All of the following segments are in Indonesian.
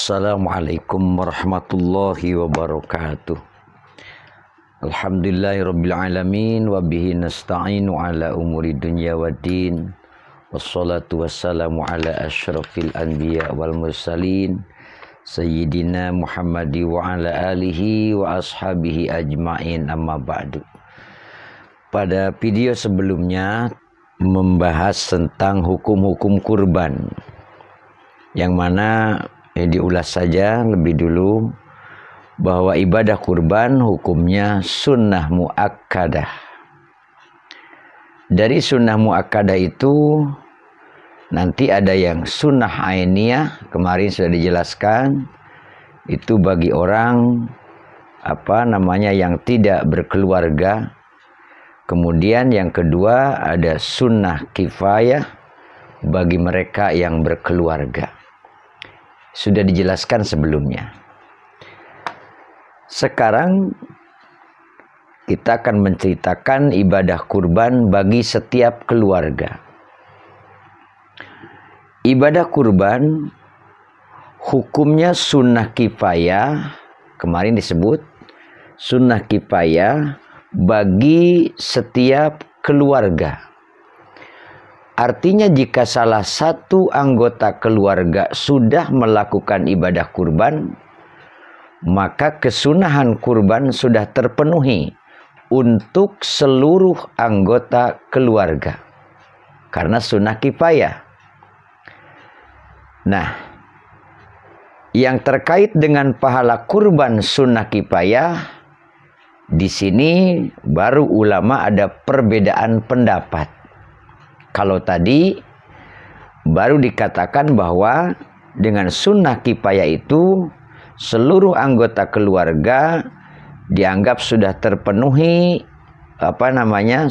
Assalamualaikum warahmatullahi wabarakatuh. Alhamdulillahirabbil alamin wa bihi nasta'inu ala umuri dunya waddin. Wassalatu wassalamu ala asyrafil anbiya wal mursalin sayyidina Muhammadi wa ala alihi wa ashabihi ajmain, amma ba'du. Pada video sebelumnya membahas tentang hukum-hukum kurban, yang mana diulas saja lebih dulu bahwa ibadah kurban hukumnya sunnah muakkadah. Dari sunnah muakkadah itu nanti ada yang sunnah ainiyah, kemarin sudah dijelaskan, itu bagi orang yang tidak berkeluarga. Kemudian yang kedua ada sunnah kifayah bagi mereka yang berkeluarga. Sudah dijelaskan sebelumnya. Sekarang kita akan menceritakan ibadah kurban bagi setiap keluarga. Ibadah kurban hukumnya sunnah kifayah, kemarin disebut sunnah kifayah bagi setiap keluarga. Artinya jika salah satu anggota keluarga sudah melakukan ibadah kurban, maka kesunahan kurban sudah terpenuhi untuk seluruh anggota keluarga. Karena sunnah kifayah. Nah, yang terkait dengan pahala kurban sunnah kifayah, di sini baru ulama ada perbedaan pendapat. Kalau tadi baru dikatakan bahwa dengan sunnah kifayah itu seluruh anggota keluarga dianggap sudah terpenuhi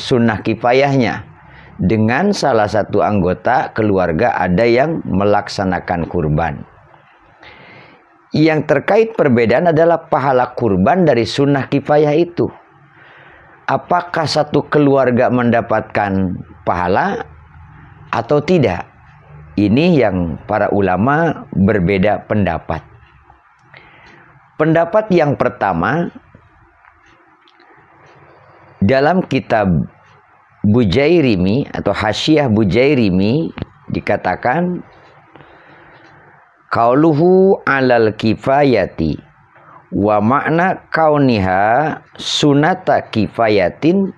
sunnah kifayahnya. Dengan salah satu anggota keluarga ada yang melaksanakan kurban. Yang terkait perbedaan adalah pahala kurban dari sunnah kifayah itu. Apakah satu keluarga mendapatkan pahala atau tidak? Ini yang para ulama berbeda pendapat. Pendapat yang pertama, dalam kitab Bujairimi atau Hasyiah Bujairimi dikatakan, qauluhu alal kifayati wa makna kauniha sunata kifayatin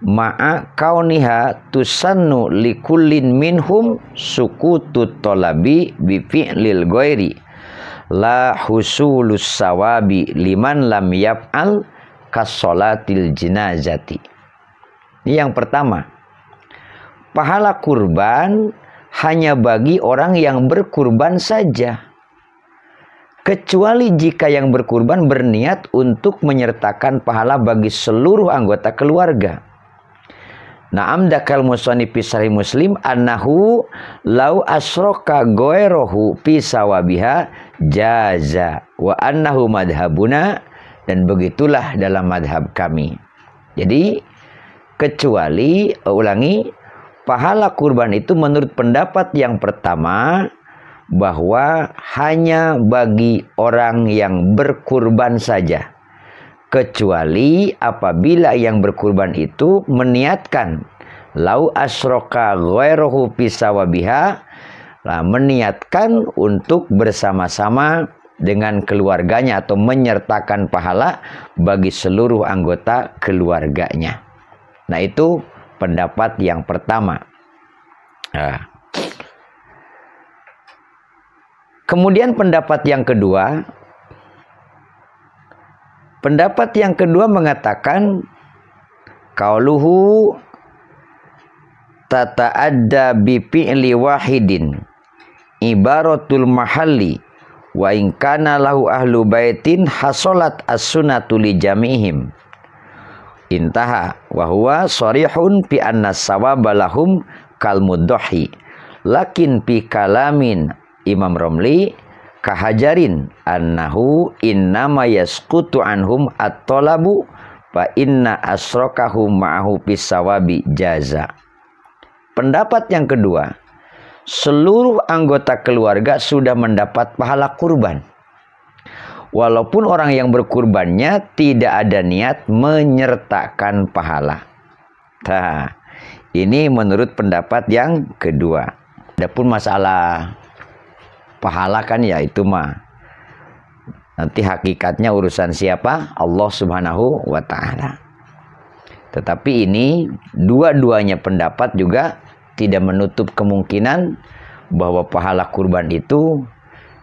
ma'a kauniha tusannu likullin minhum sukutut tolabi bi fi'lil ghairi la husulus sawabi liman lam yaf'al kasolatil jenazati. Ini yang pertama, pahala kurban hanya bagi orang yang berkurban saja, kecuali jika yang berkurban berniat untuk menyertakan pahala bagi seluruh anggota keluarga. Na'am dakal musannif fi sahih Muslim annahu lau asroka ghairahu fi sawabiha jaza wa annahu madhabuna, dan begitulah dalam madhab kami. Jadi kecuali, pahala kurban itu menurut pendapat yang pertama bahwa hanya bagi orang yang berkurban saja, kecuali apabila yang berkurban itu meniatkan lau asroka ghairuhu pisawabiha, meniatkan untuk bersama-sama dengan keluarganya atau menyertakan pahala bagi seluruh anggota keluarganya. Nah, itu pendapat yang pertama. Kemudian pendapat yang kedua, mengatakan qauluhu tata'adda bi fi'li wahidin ibaratul mahalli wa in kana lahu ahlu baitin hasolat as-sunnatu li jamihim intaha wa huwa sharihun fi anna sawaba lahum kal muddahi lakin fi kalamin Imam Romli kahajarin annahu innama yasqutu anhum at-talabu fa inna asrokahum ma'ahu pisawabi jaza. Pendapat yang kedua, seluruh anggota keluarga sudah mendapat pahala kurban. Walaupun orang yang berkurbannya tidak ada niat menyertakan pahala. Nah, ini menurut pendapat yang kedua. Adapun masalah pahala kan ya itu mah nanti hakikatnya urusan siapa? Allah Subhanahu wa ta'ala. Tetapi ini dua-duanya pendapat juga tidak menutup kemungkinan bahwa pahala kurban itu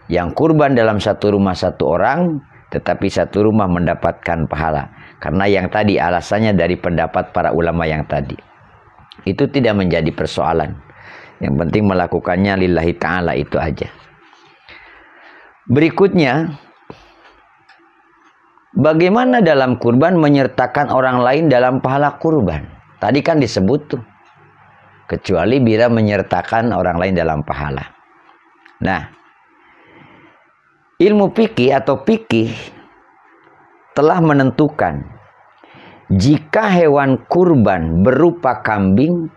yang kurban dalam satu rumah satu orang, tetapi satu rumah mendapatkan pahala. Karena yang tadi alasannya dari pendapat para ulama yang tadi. Itu tidak menjadi persoalan. Yang penting melakukannya lillahi ta'ala itu aja. Berikutnya, bagaimana dalam kurban menyertakan orang lain dalam pahala kurban? Tadi kan disebut tuh. Kecuali bila menyertakan orang lain dalam pahala. Nah, ilmu fikih atau fikih telah menentukan jika hewan kurban berupa kambing,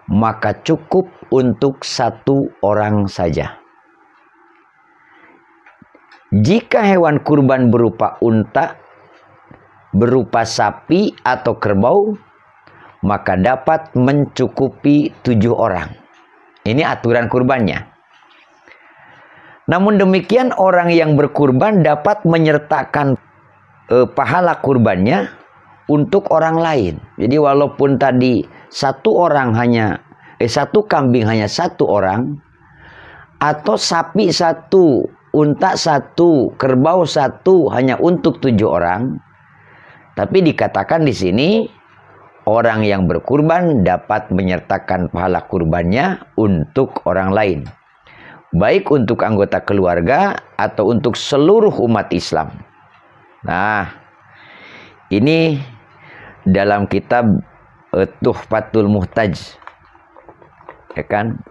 maka cukup untuk satu orang saja. Jika hewan kurban berupa unta, berupa sapi atau kerbau, maka dapat mencukupi 7 orang. Ini aturan kurbannya. Namun demikian orang yang berkurban dapat menyertakan pahala kurbannya untuk orang lain. Jadi walaupun tadi satu kambing hanya satu orang, atau sapi satu, unta satu, kerbau satu hanya untuk 7 orang, tapi dikatakan di sini orang yang berkurban dapat menyertakan pahala kurbannya untuk orang lain. Baik untuk anggota keluarga atau untuk seluruh umat Islam. Nah, ini dalam kitab Tuhfatul Muhtaj. Ya kan?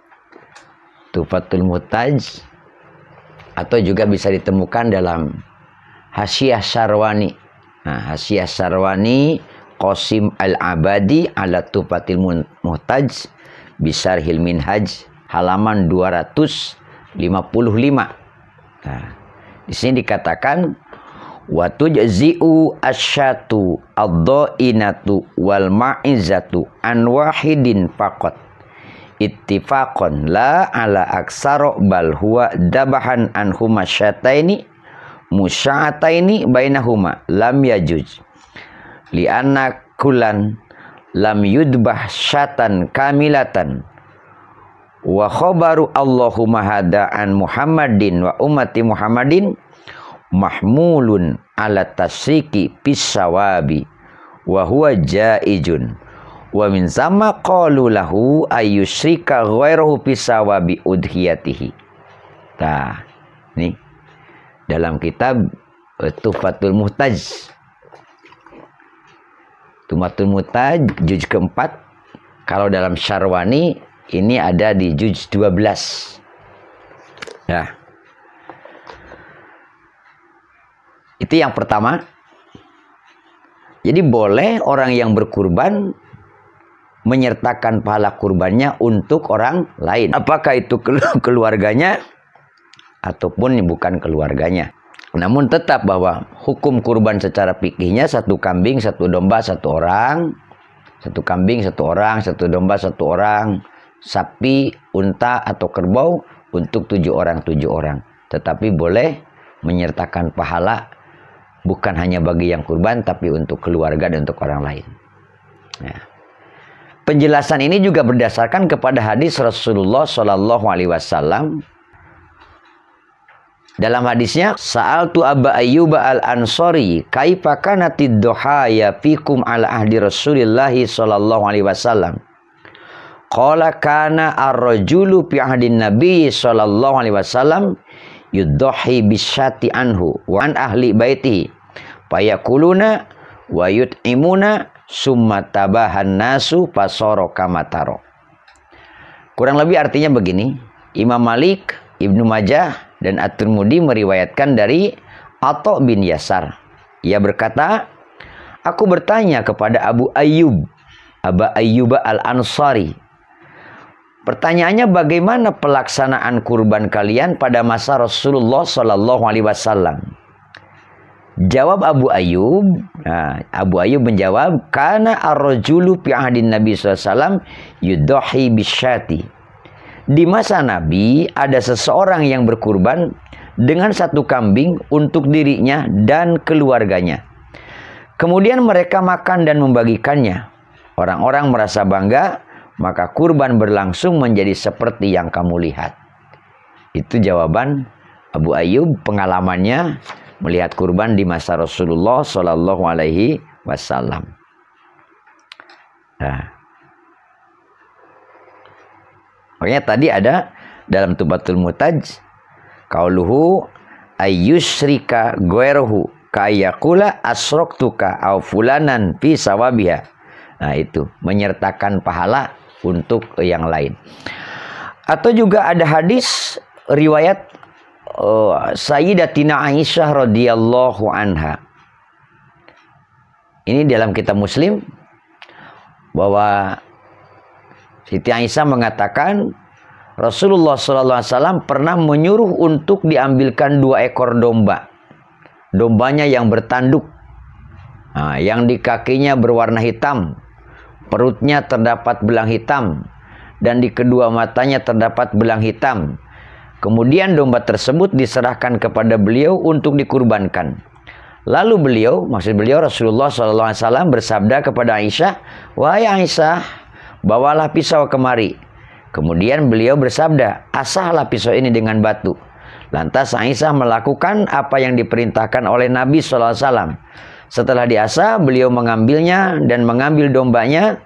Tuhfatul Muhtaj. Atau juga bisa ditemukan dalam Hasyiah Syarwani. Nah, Hasyiah Syarwani Qasim Al-Abadi ala Tuhfatil Muhtaj Bisarhil Minhaj halaman 255. Nah, di sini dikatakan wa tujzi'u asyatu ad-dhainatu wal ma'izatu an wahidin faqat ittifaqan la ala aksara bal huwa dabahan anhuma syataini musya'ataini bainahuma lam yajuj li'anna kulan lam yudbah syatan kamilatan wa khabaru Allahumma hada'an Muhammadin wa ummati Muhammadin mahmulun ala tasriki pisawabi wa huwa jaijun wa min sama qalu lahu ayyusrika ghairahu pisawabi udhiyatihi. Nah, nih dalam kitab Tuhfatul Muhtaj. Tuhfatul Muhtaj juz keempat. Kalau dalam Syarwani ini ada di juz 12. Ya. Itu yang pertama. Jadi boleh orang yang berkurban menyertakan pahala kurbannya untuk orang lain. Apakah itu keluarganya ataupun bukan keluarganya. Namun tetap bahwa hukum kurban secara fikihnya satu kambing, satu domba, satu orang. Satu kambing, satu orang, satu domba, satu orang. Sapi, unta, atau kerbau untuk 7 orang, 7 orang. Tetapi boleh menyertakan pahala bukan hanya bagi yang kurban, tapi untuk keluarga dan untuk orang lain. Ya. Penjelasan ini juga berdasarkan kepada hadis Rasulullah Shallallahu Alaihi Wasallam. Dalam hadisnya, Sa'altu Aba Ayyub al-Ansari, kaifa kanatid duhaya fikum ala ahdi Rasulillahi Shallallahu Alaihi Wasallam. Qala kana ar-rajulu fi ahdin Nabi Shallallahu Alaihi Wasallam yudhi bisyati anhu wa an ahli baitihi fayakuluna wa yut'imuna summa tabahan nasu fasara kamataro. Kurang lebih artinya begini, Imam Malik, Ibnu Majah dan At-Tirmidzi meriwayatkan dari Atha bin Yasar. Ia berkata, aku bertanya kepada Abu Ayyub, Aba Ayyub al-Ansari, Pertanyaannya, bagaimana pelaksanaan kurban kalian pada masa Rasulullah Shallallahu Alaihi Wasallam? Jawab Abu Ayyub. Nah, Abu Ayyub menjawab, karena ar-rajulu fi ahdin Nabi SAW yudhi bisyati. Di masa Nabi ada seseorang yang berkurban dengan satu kambing untuk dirinya dan keluarganya. Kemudian mereka makan dan membagikannya. Orang-orang merasa bangga, maka kurban berlangsung menjadi seperti yang kamu lihat. Itu jawaban Abu Ayyub, pengalamannya melihat kurban di masa Rasulullah Shallallahu Alaihi Wasallam. Nah, makanya tadi ada dalam Tubatul Mutaj, qauluhu ayyusrika ghairuhu kayakula asroktuka au fulanan fi sawabiha. Nah, itu menyertakan pahala untuk yang lain. Atau juga ada hadis riwayat Sayyidatina Aisyah radhiyallahu anha. Ini dalam kitab Muslim, bahwa Siti Aisyah mengatakan Rasulullah SAW pernah menyuruh untuk diambilkan 2 ekor domba. Dombanya yang bertanduk, nah, yang di kakinya berwarna hitam, perutnya terdapat belang hitam, dan di kedua matanya terdapat belang hitam. Kemudian domba tersebut diserahkan kepada beliau untuk dikurbankan. Lalu beliau, maksud beliau Rasulullah SAW bersabda kepada Aisyah, "Wahai Aisyah, bawalah pisau kemari." Kemudian beliau bersabda, "Asahlah pisau ini dengan batu." Lantas Aisyah melakukan apa yang diperintahkan oleh Nabi SAW. Setelah diasah, beliau mengambilnya dan mengambil dombanya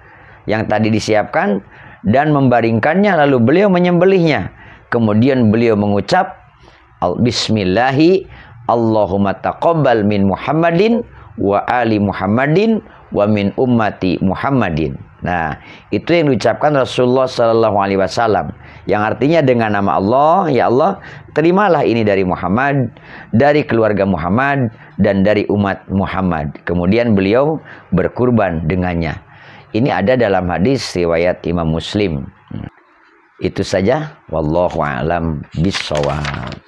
yang tadi disiapkan dan membaringkannya, lalu beliau menyembelihnya. Kemudian beliau mengucap, Bismillahi Allahumma taqabbal min Muhammadin wa ali Muhammadin wa min ummati Muhammadin. Nah, itu yang diucapkan Rasulullah Sallallahu Alaihi Wasallam, yang artinya dengan nama Allah, ya Allah, terimalah ini dari Muhammad, dari keluarga Muhammad, dan dari umat Muhammad. Kemudian beliau berkurban dengannya. Ini ada dalam hadis riwayat Imam Muslim. Itu saja. Wallahu a'lam bishawab.